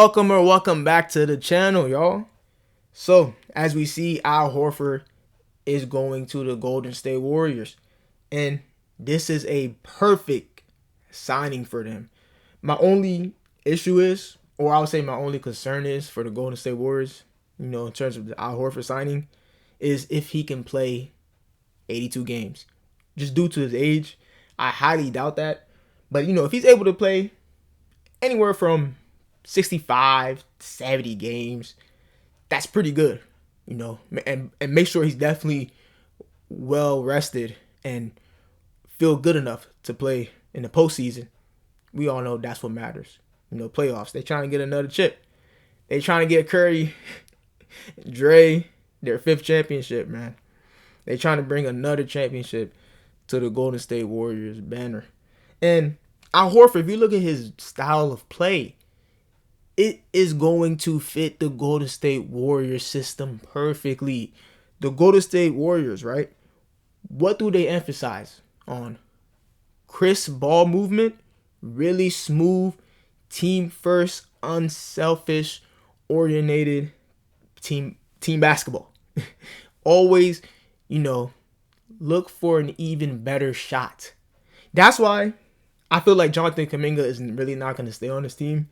Welcome back to the channel, y'all. So, as we see, Al Horford is going to the Golden State Warriors, and this is a perfect signing for them. My only issue is, or I would say my only concern is for the Golden State Warriors, in terms of the Al Horford signing, is if he can play 82 games. Just due to his age, I highly doubt that. But, if he's able to play anywhere from 65, 70 games, that's pretty good, and make sure he's definitely well rested and feel good enough to play in the postseason. We all know that's what matters. Playoffs. They trying to get another chip. They trying to get Curry, Dre, their fifth championship, man. They trying to bring another championship to the Golden State Warriors banner. And Al Horford, if you look at his style of play, it is going to fit the Golden State Warriors system perfectly. The Golden State Warriors, right? What do they emphasize on? Crisp ball movement, really smooth, team first, unselfish, oriented team basketball. Always, look for an even better shot. That's why I feel like Jonathan Kuminga is really not going to stay on this team.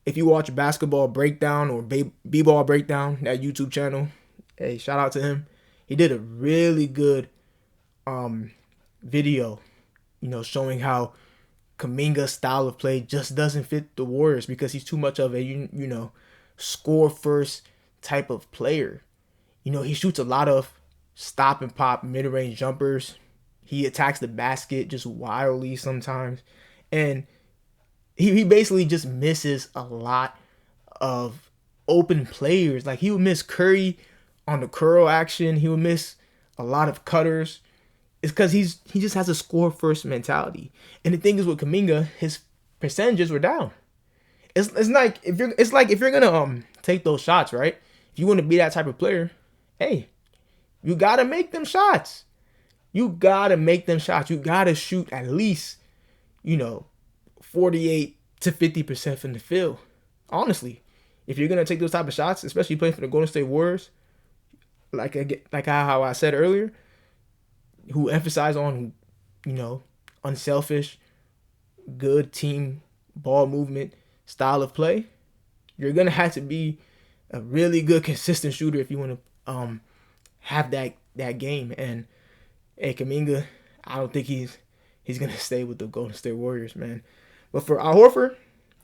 If you watch Basketball Breakdown or B-Ball Breakdown, that YouTube channel, hey, shout out to him. He did a really good video, showing how Kuminga's style of play just doesn't fit the Warriors because he's too much of a, score first type of player. He shoots a lot of stop and pop mid-range jumpers. He attacks the basket just wildly sometimes. And he basically just misses a lot of open players. Like, he would miss Curry on the curl action. He would miss a lot of cutters. It's because he just has a score first mentality. And the thing is with Kuminga, his percentages were down. It's like if you're gonna take those shots, right? If you want to be that type of player, hey, you gotta make them shots. You gotta make them shots. You gotta shoot at least, 48 to 50% from the field. Honestly, if you're gonna take those type of shots, especially playing for the Golden State Warriors, like how I said earlier, who emphasize on, unselfish, good team ball movement style of play, you're gonna have to be a really good consistent shooter if you want to have that game. And Kuminga, I don't think he's gonna stay with the Golden State Warriors, man. But for Al Horford,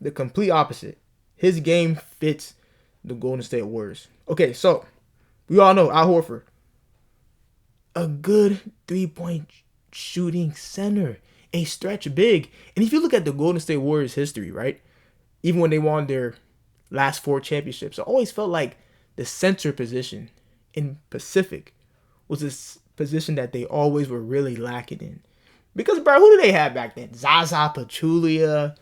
the complete opposite. His game fits the Golden State Warriors. Okay, so we all know Al Horford, a good 3-point shooting center, a stretch big. And if you look at the Golden State Warriors history, right, even when they won their last 4 championships, I always felt like the center position in Pacific was this position that they always were really lacking in. Because, bro, who do they have back then? Zaza Pachulia,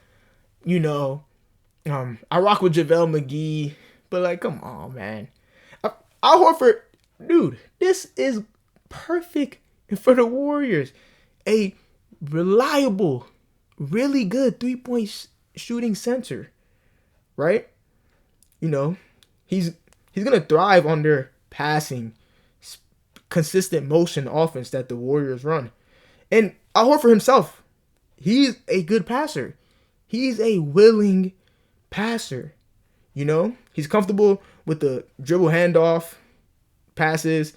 I rock with JaVale McGee, but, like, come on, man. Al Horford, dude, this is perfect for the Warriors. A reliable, really good 3-point shooting center, right? He's gonna thrive on their passing, consistent motion offense that the Warriors run. And Al Horford himself, he's a good passer. He's a willing passer. He's comfortable with the dribble handoff passes,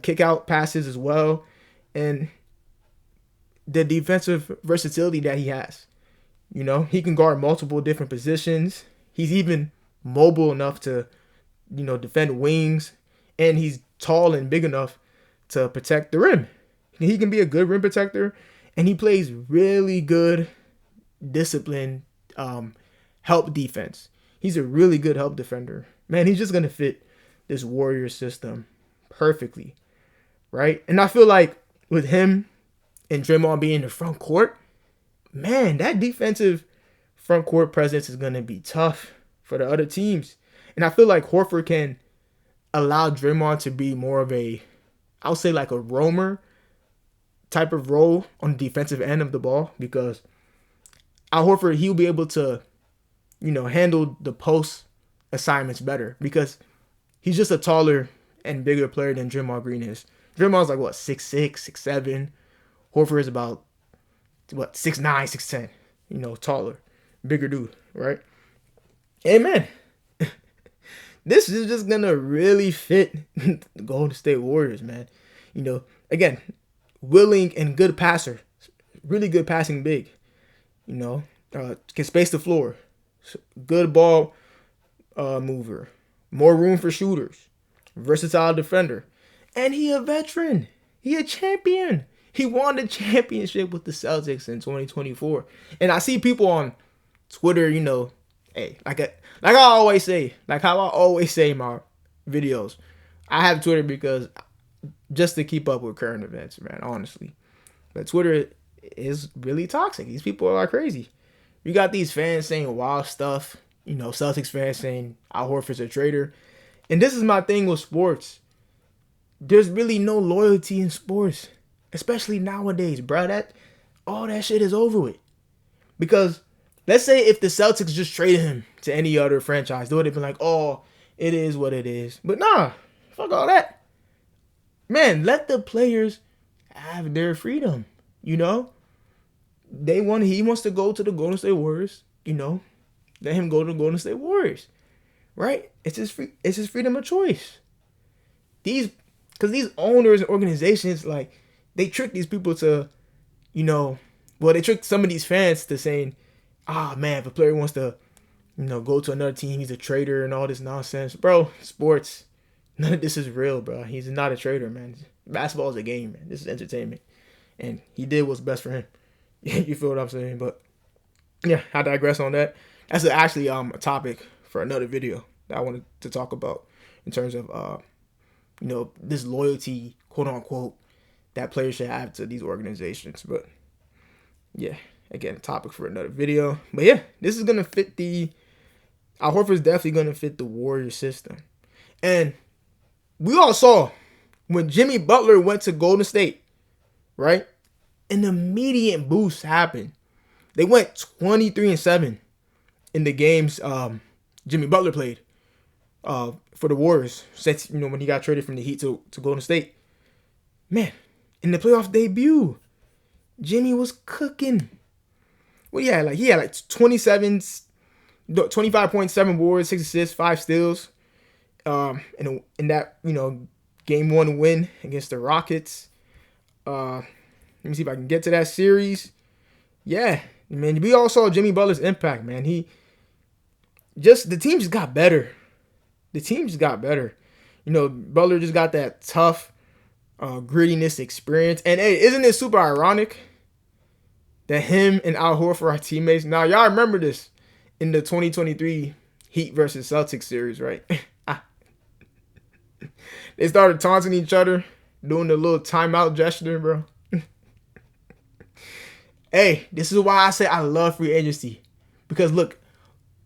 kick out passes as well, and the defensive versatility that he has. He can guard multiple different positions. He's even mobile enough to, defend wings, and he's tall and big enough to protect the rim. He can be a good rim protector, and he plays really good discipline help defense. He's a really good help defender. Man, he's just going to fit this Warriors system perfectly, right? And I feel like with him and Draymond being in the front court, man, that defensive front court presence is going to be tough for the other teams. And I feel like Horford can allow Draymond to be more of a, I would say, like a roamer type of role on the defensive end of the ball, because Al Horford, he'll be able to handle the post assignments better because he's just a taller and bigger player than Draymond Green is. Draymond's like what 6'6", 6'7". Horford is about what 6'9", 6'10". Taller, bigger dude, right? Hey man, this is just gonna really fit the Golden State Warriors, man. Again, willing and good passer, really good passing big. Can space the floor, good ball mover, more room for shooters, versatile defender, and he a veteran. He a champion. He won the championship with the Celtics in 2024. And I see people on Twitter, hey, like I always say, like how I always say in my videos, I have Twitter because just to keep up with current events, man, honestly. But Twitter is really toxic. These people are crazy. You got these fans saying wild stuff, Celtics fans saying Al Horford's a traitor. And this is my thing with sports. There's really no loyalty in sports, especially nowadays, bro. All that shit is over with. Because let's say if the Celtics just traded him to any other franchise, they would have been like, oh, it is what it is. But nah, fuck all that. Man, let the players have their freedom. He wants to go to the Golden State Warriors, let him go to the Golden State Warriors. Right? It's his freedom of choice. Because these owners and organizations, like, they trick these people to, they trick some of these fans to saying, man, if a player wants to, go to another team, he's a traitor and all this nonsense. Bro, sports, none of this is real, bro. He's not a traitor, man. Basketball is a game, man. This is entertainment. And he did what's best for him. You feel what I'm saying? But, yeah, I digress on that. That's actually a topic for another video that I wanted to talk about in terms of, this loyalty, quote unquote, that players should have to these organizations. But yeah, again, a topic for another video. But yeah, this is gonna fit Al Horford's definitely gonna fit the Warriors system. And we all saw when Jimmy Butler went to Golden State, right? An immediate boost happened. They went 23-7 in the games Jimmy Butler played for the Warriors since when he got traded from the Heat to Golden State. Man, in the playoff debut, Jimmy was cooking. Well, he had like 25.7 boards, 6 assists, 5 steals. In that game 1 win against the Rockets. Let me see if I can get to that series. Yeah, man, we all saw Jimmy Butler's impact, man. The team just got better. Butler just got that tough, grittiness experience. And hey, isn't it super ironic that him and Al Horford are teammates? Now, y'all remember this in the 2023 Heat versus Celtics series, right? They started taunting each other, doing the little timeout gesture, bro. Hey, this is why I say I love free agency. Because look,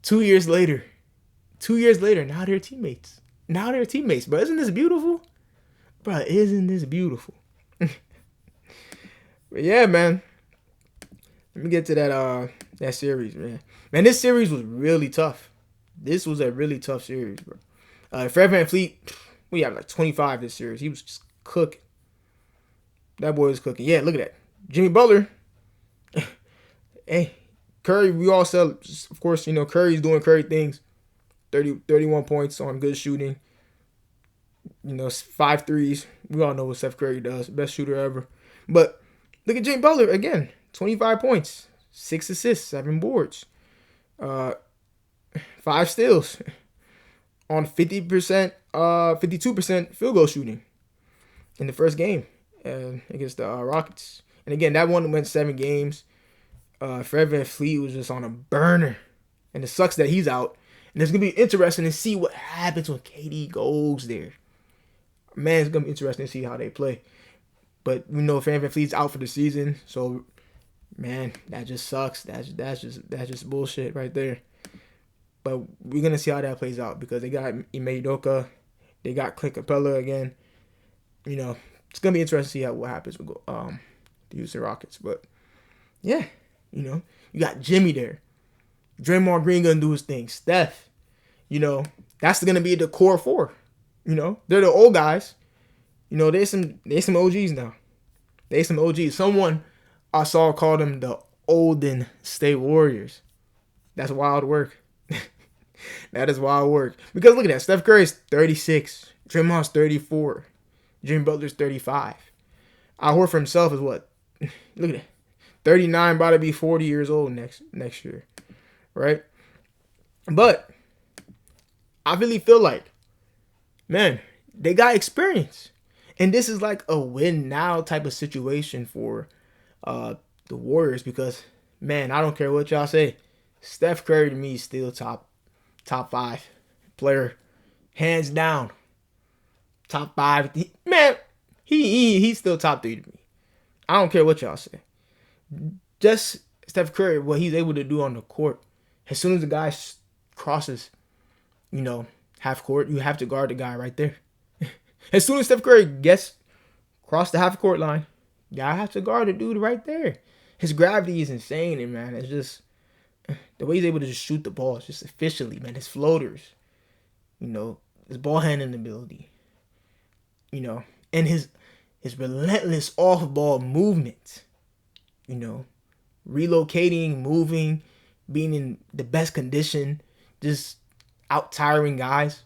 2 years later, now they're teammates. Bro. Isn't this beautiful? Bro, isn't this beautiful? But yeah, man. Let me get to that series, man. Man, this series was really tough. This was a really tough series, bro. Fred VanVleet, we have like 25 this series. He was just cooking. That boy was cooking. Yeah, look at that. Jimmy Butler. Hey, Curry, we all said, of course, Curry's doing Curry things. 31 points on good shooting. 5 threes. We all know what Steph Curry does. Best shooter ever. But look at Jimmy Butler again. 25 points. 6 assists. 7 boards. 5 steals. On 52% field goal shooting in the first game against the Rockets. And again, that one went 7 games. Fred VanVleet was just on a burner. And it sucks that he's out. And it's going to be interesting to see what happens when KD goes there. Man, it's going to be interesting to see how they play. But we know Fred VanVleet's out for the season. So, man, that just sucks. That's just bullshit right there. But we're going to see how that plays out. Because they got Ime Udoka. They got Clint Capella again. It's going to be interesting to see what happens with the Houston Rockets. But, yeah. You got Jimmy there. Draymond Green gonna do his thing. Steph, that's gonna be the core four. They're the old guys. There's some OGs now. There's some OGs. Someone I saw called them the Olden State Warriors. That's wild work. That is wild work. Because look at that. Steph Curry's 36. Draymond's 34. Jimmy Butler's 35. Al Horford himself is what? Look at that. 39, about to be 40 years old next year. Right? But I really feel like, man, they got experience. And this is like a win now type of situation for the Warriors because, man, I don't care what y'all say. Steph Curry to me is still top 5 player, hands down. Top 5, he's still top 3 to me. I don't care what y'all say. Just Steph Curry, what he's able to do on the court. As soon as the guy crosses, half court, you have to guard the guy right there. As soon as Steph Curry gets across the half court line, you have to guard the dude right there. His gravity is insane, and man, it's just the way he's able to just shoot the ball is just efficiently, man. His floaters, his ball handling ability, and his relentless off-ball movement, relocating, moving, being in the best condition, just out-tiring guys,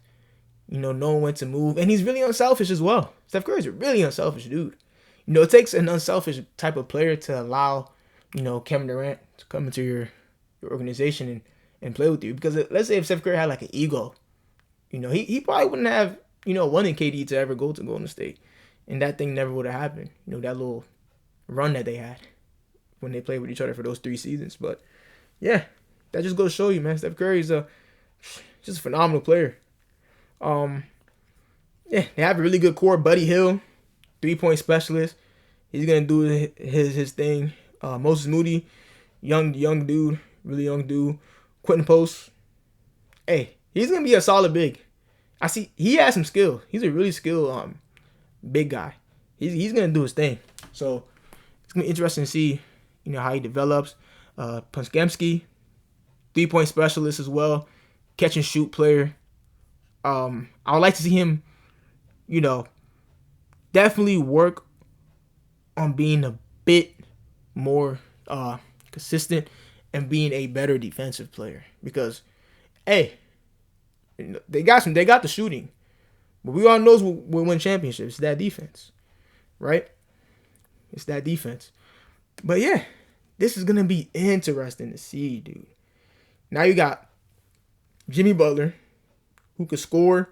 knowing when to move. And he's really unselfish as well. Steph Curry's a really unselfish dude. It takes an unselfish type of player to allow, Kevin Durant to come into your organization and play with you. Because let's say if Steph Curry had like an ego, he probably wouldn't have, wanted KD to ever go to Golden State. And that thing never would have happened. That little run that they had when they played with each other for those 3 seasons. But yeah, that just goes to show you, man. Steph Curry's just a phenomenal player. Yeah, they have a really good core. Buddy Hield, 3-point specialist. He's gonna do his thing. Moses Moody, young dude, really young dude. Quentin Post, hey, he's gonna be a solid big. I see he has some skill. He's a really skilled big guy. He's gonna do his thing. So it's gonna be interesting to see, how he develops. Punskemski, 3-point specialist as well, catch and shoot player. I would like to see him, definitely work on being a bit more consistent and being a better defensive player. Because, hey, they got the shooting, but we all know we'll win championships. It's that defense, right? It's that defense. But yeah, this is gonna be interesting to see, dude. Now you got Jimmy Butler, who could score,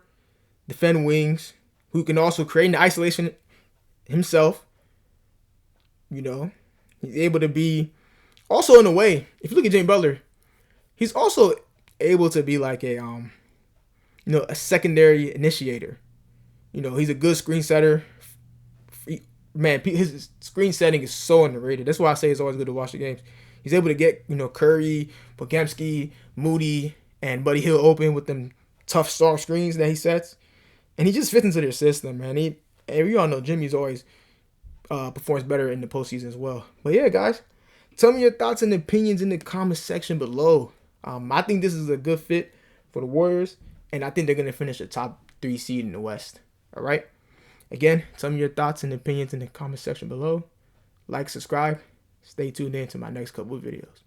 defend wings, who can also create the isolation himself. He's able to be, also in a way, if you look at Jimmy Butler, he's also able to be like a secondary initiator. He's a good screen setter. Man, his screen setting is so underrated. That's why I say it's always good to watch the games. He's able to get, Curry, Podziemski, Moody, and Buddy Hield open with them tough star screens that he sets. And he just fits into their system, man. And we all know Jimmy's always performs better in the postseason as well. But yeah, guys, tell me your thoughts and opinions in the comment section below. I think this is a good fit for the Warriors, and I think they're going to finish the top 3 seed in the West. All right? Again, tell me your thoughts and opinions in the comment section below. Like, subscribe. Stay tuned in to my next couple of videos.